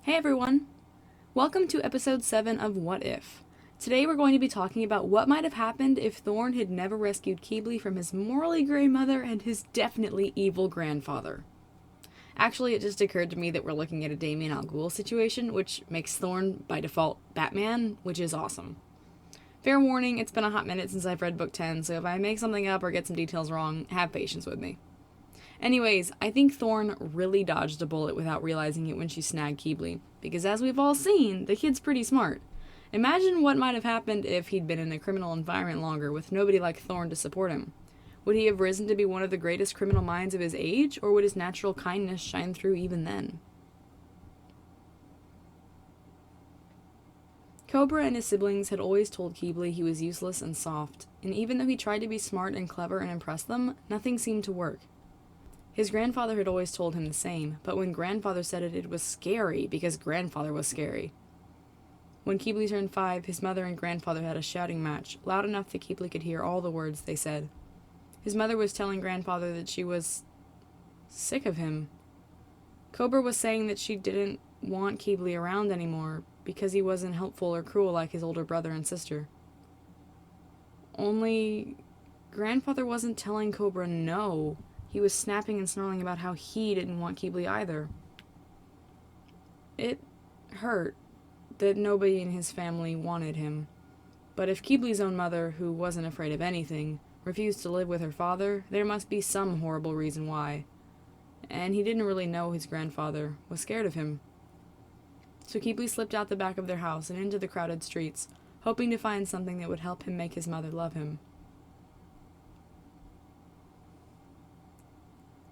Hey everyone! Welcome to episode 7 of What If. Today we're going to be talking about what might have happened if Thorn had never rescued Qibli from his morally grey mother and his definitely evil grandfather. Actually, it just occurred to me that we're looking at a Damien Al Ghul situation, which makes Thorn, by default, Batman, which is awesome. Fair warning, it's been a hot minute since I've read book 10, so if I make something up or get some details wrong, have patience with me. Anyways, I think Thorn really dodged a bullet without realizing it when she snagged Qibli, because as we've all seen, the kid's pretty smart. Imagine what might have happened if he'd been in a criminal environment longer with nobody like Thorn to support him. Would he have risen to be one of the greatest criminal minds of his age, or would his natural kindness shine through even then? Cobra and his siblings had always told Qibli he was useless and soft, and even though he tried to be smart and clever and impress them, nothing seemed to work. His grandfather had always told him the same, but when grandfather said it, it was scary because grandfather was scary. When Qibli turned 5, his mother and grandfather had a shouting match, loud enough that Qibli could hear all the words they said. His mother was telling grandfather that she was sick of him. Cobra was saying that she didn't want Qibli around anymore because he wasn't helpful or cruel like his older brother and sister. Only grandfather wasn't telling Cobra no. He was snapping and snarling about how he didn't want Qibli either. It hurt that nobody in his family wanted him. But if Qibli's own mother, who wasn't afraid of anything, refused to live with her father, there must be some horrible reason why. And he didn't really know his grandfather was scared of him. So Qibli slipped out the back of their house and into the crowded streets, hoping to find something that would help him make his mother love him.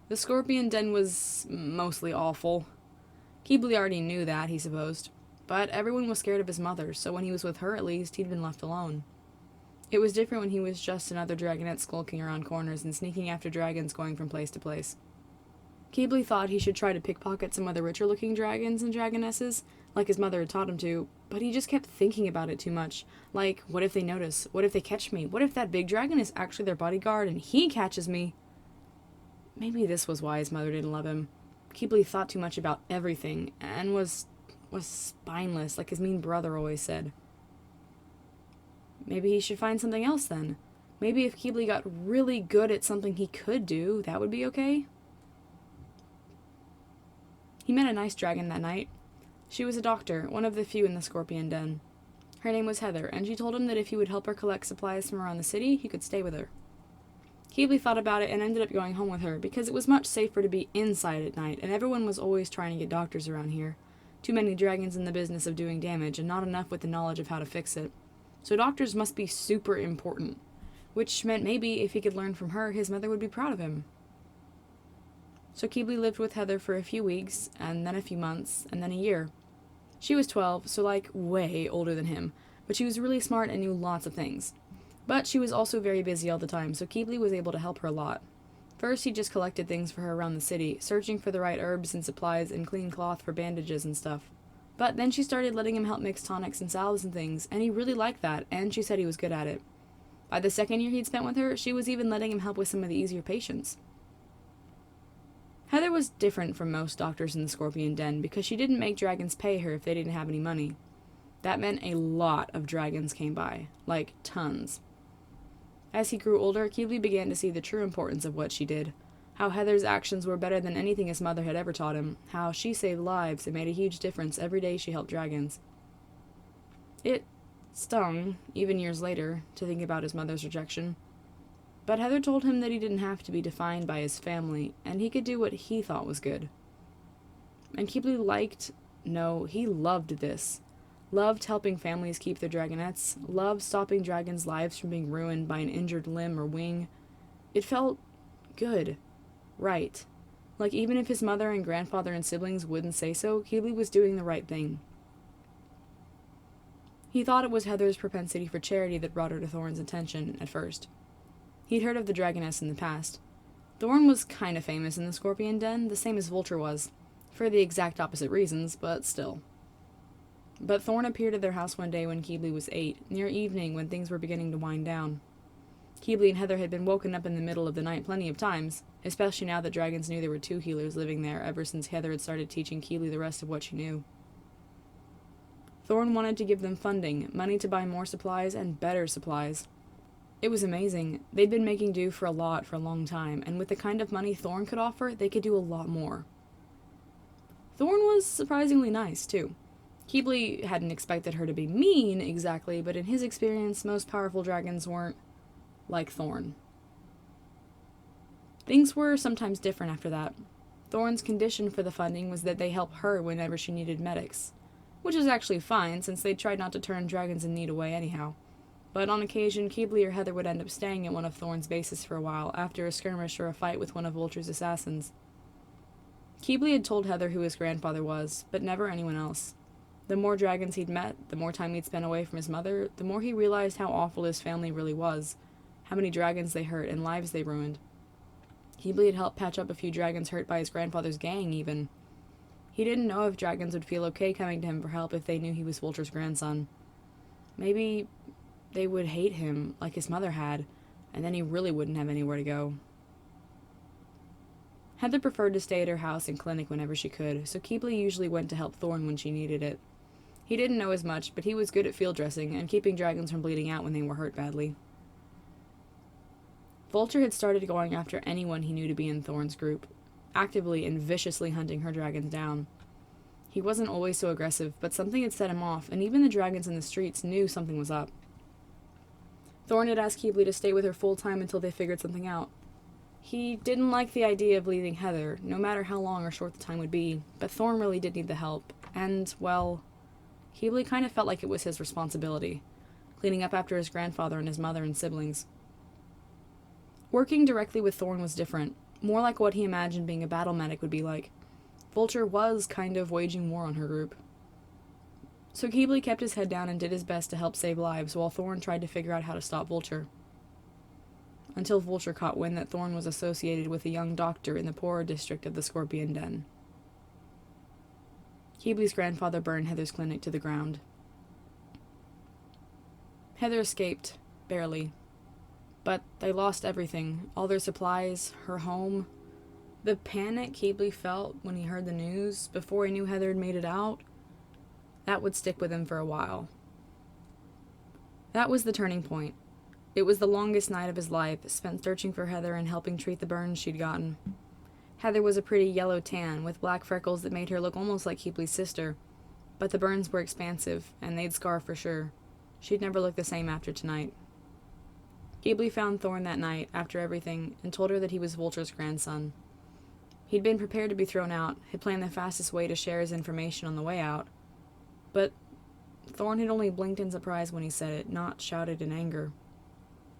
The scorpion den was mostly awful. Qibli already knew that, he supposed. But everyone was scared of his mother, so when he was with her at least, he'd been left alone. It was different when he was just another dragonette skulking around corners and sneaking after dragons going from place to place. Qibli thought he should try to pickpocket some of the richer-looking dragons and dragonesses, like his mother had taught him to, but he just kept thinking about it too much. Like, what if they notice? What if they catch me? What if that big dragon is actually their bodyguard and he catches me? Maybe this was why his mother didn't love him. Qibli thought too much about everything, and was spineless, like his mean brother always said. Maybe he should find something else then. Maybe if Qibli got really good at something he could do, that would be okay? He met a nice dragon that night. She was a doctor, one of the few in the scorpion den. Her name was Heather, and she told him that if he would help her collect supplies from around the city, he could stay with her. Qibli thought about it and ended up going home with her because it was much safer to be inside at night, and everyone was always trying to get doctors around here. Too many dragons in the business of doing damage, and not enough with the knowledge of how to fix it. So doctors must be super important, which meant maybe if he could learn from her, his mother would be proud of him. So Qibli lived with Heather for a few weeks, and then a few months, and then a year. She was 12, so way older than him, but she was really smart and knew lots of things. But she was also very busy all the time, so Qibli was able to help her a lot. First, he just collected things for her around the city, searching for the right herbs and supplies and clean cloth for bandages and stuff. But then she started letting him help mix tonics and salves and things, and he really liked that, and she said he was good at it. By the second year he'd spent with her, she was even letting him help with some of the easier patients. Heather was different from most doctors in the Scorpion Den because she didn't make dragons pay her if they didn't have any money. That meant a lot of dragons came by, like tons. As he grew older, Qibli began to see the true importance of what she did. How Heather's actions were better than anything his mother had ever taught him. How she saved lives and made a huge difference every day she helped dragons. It stung, even years later, to think about his mother's rejection. But Heather told him that he didn't have to be defined by his family, and he could do what he thought was good. And Qibli he loved this. Loved helping families keep their dragonettes, loved stopping dragons' lives from being ruined by an injured limb or wing. It felt good. Right. Like even if his mother and grandfather and siblings wouldn't say so, Qibli was doing the right thing. He thought it was Heather's propensity for charity that brought her to Thorne's attention at first. He'd heard of the dragoness in the past. Thorne was kind of famous in the Scorpion Den, the same as Vulture was. For the exact opposite reasons, but still. But Thorn appeared at their house one day when Qibli was 8, near evening when things were beginning to wind down. Qibli and Heather had been woken up in the middle of the night plenty of times, especially now that dragons knew there were 2 healers living there ever since Heather had started teaching Qibli the rest of what she knew. Thorn wanted to give them funding, money to buy more supplies, and better supplies. It was amazing. They'd been making do for a long time, and with the kind of money Thorn could offer, they could do a lot more. Thorn was surprisingly nice, too. Qibli hadn't expected her to be mean, exactly, but in his experience, most powerful dragons weren't like Thorn. Things were sometimes different after that. Thorn's condition for the funding was that they help her whenever she needed medics, which is actually fine, since they tried not to turn dragons in need away anyhow. But on occasion, Qibli or Heather would end up staying at one of Thorn's bases for a while, after a skirmish or a fight with one of Vulture's assassins. Qibli had told Heather who his grandfather was, but never anyone else. The more dragons he'd met, the more time he'd spent away from his mother, the more he realized how awful his family really was, how many dragons they hurt and lives they ruined. Qibli had helped patch up a few dragons hurt by his grandfather's gang, even. He didn't know if dragons would feel okay coming to him for help if they knew he was Vulture's grandson. Maybe they would hate him, like his mother had, and then he really wouldn't have anywhere to go. Heather preferred to stay at her house and clinic whenever she could, so Qibli usually went to help Thorn when she needed it. He didn't know as much, but he was good at field dressing and keeping dragons from bleeding out when they were hurt badly. Vulture had started going after anyone he knew to be in Thorn's group, actively and viciously hunting her dragons down. He wasn't always so aggressive, but something had set him off, and even the dragons in the streets knew something was up. Thorn had asked Qibli to stay with her full-time until they figured something out. He didn't like the idea of leaving Heather, no matter how long or short the time would be, but Thorn really did need the help, and, well, Qibli kind of felt like it was his responsibility, cleaning up after his grandfather and his mother and siblings. Working directly with Thorn was different, more like what he imagined being a battle medic would be like. Vulture was kind of waging war on her group. So Qibli kept his head down and did his best to help save lives, while Thorn tried to figure out how to stop Vulture. Until Vulture caught wind that Thorn was associated with a young doctor in the poorer district of the Scorpion Den. Qibli's grandfather burned Heather's clinic to the ground. Heather escaped, barely. But they lost everything, all their supplies, her home. The panic Qibli felt when he heard the news, before he knew Heather had made it out, that would stick with him for a while. That was the turning point. It was the longest night of his life, spent searching for Heather and helping treat the burns she'd gotten. Heather was a pretty yellow tan, with black freckles that made her look almost like Qibli's sister, but the burns were expansive, and they'd scar for sure. She'd never look the same after tonight. Qibli found Thorn that night, after everything, and told her that he was Vulture's grandson. He'd been prepared to be thrown out, had planned the fastest way to share his information on the way out. But Thorn had only blinked in surprise when he said it, not shouted in anger.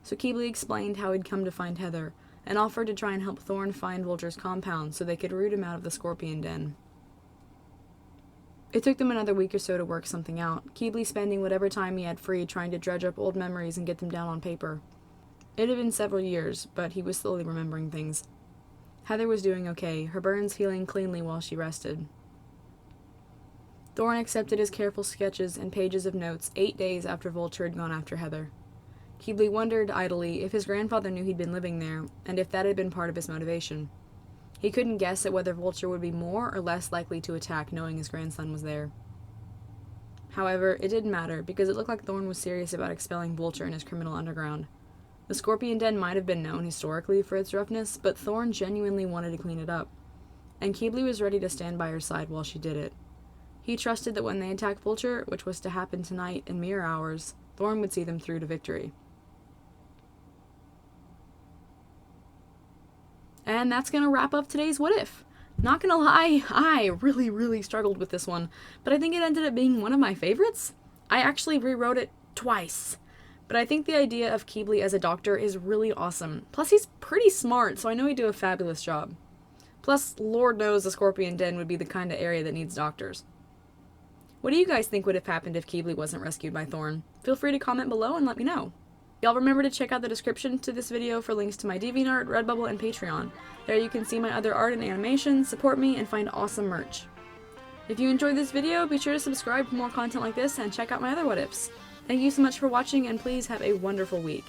So Qibli explained how he'd come to find Heather, and offered to try and help Thorn find Vulture's compound so they could root him out of the Scorpion Den. It took them another week or so to work something out, Qibli spending whatever time he had free trying to dredge up old memories and get them down on paper. It had been several years, but he was slowly remembering things. Heather was doing okay, her burns healing cleanly while she rested. Thorn accepted his careful sketches and pages of notes 8 days after Vulture had gone after Heather. Qibli wondered idly if his grandfather knew he'd been living there, and if that had been part of his motivation. He couldn't guess at whether Vulture would be more or less likely to attack knowing his grandson was there. However, it didn't matter, because it looked like Thorn was serious about expelling Vulture and his criminal underground. The Scorpion Den might have been known historically for its roughness, but Thorn genuinely wanted to clean it up, and Qibli was ready to stand by her side while she did it. He trusted that when they attacked Vulture, which was to happen tonight in mere hours, Thorn would see them through to victory. And that's going to wrap up today's What If. Not gonna lie, I really struggled with this one, but I think it ended up being one of my favorites. I actually rewrote it twice. But I think the idea of Qibli as a doctor is really awesome. Plus, he's pretty smart, so I know he'd do a fabulous job. Plus, Lord knows the Scorpion Den would be the kind of area that needs doctors. What do you guys think would have happened if Qibli wasn't rescued by Thorn? Feel free to comment below and let me know. Y'all remember to check out the description to this video for links to my DeviantArt, Redbubble, and Patreon. There you can see my other art and animations, support me, and find awesome merch. If you enjoyed this video, be sure to subscribe for more content like this and check out my other What Ifs. Thank you so much for watching, and please have a wonderful week.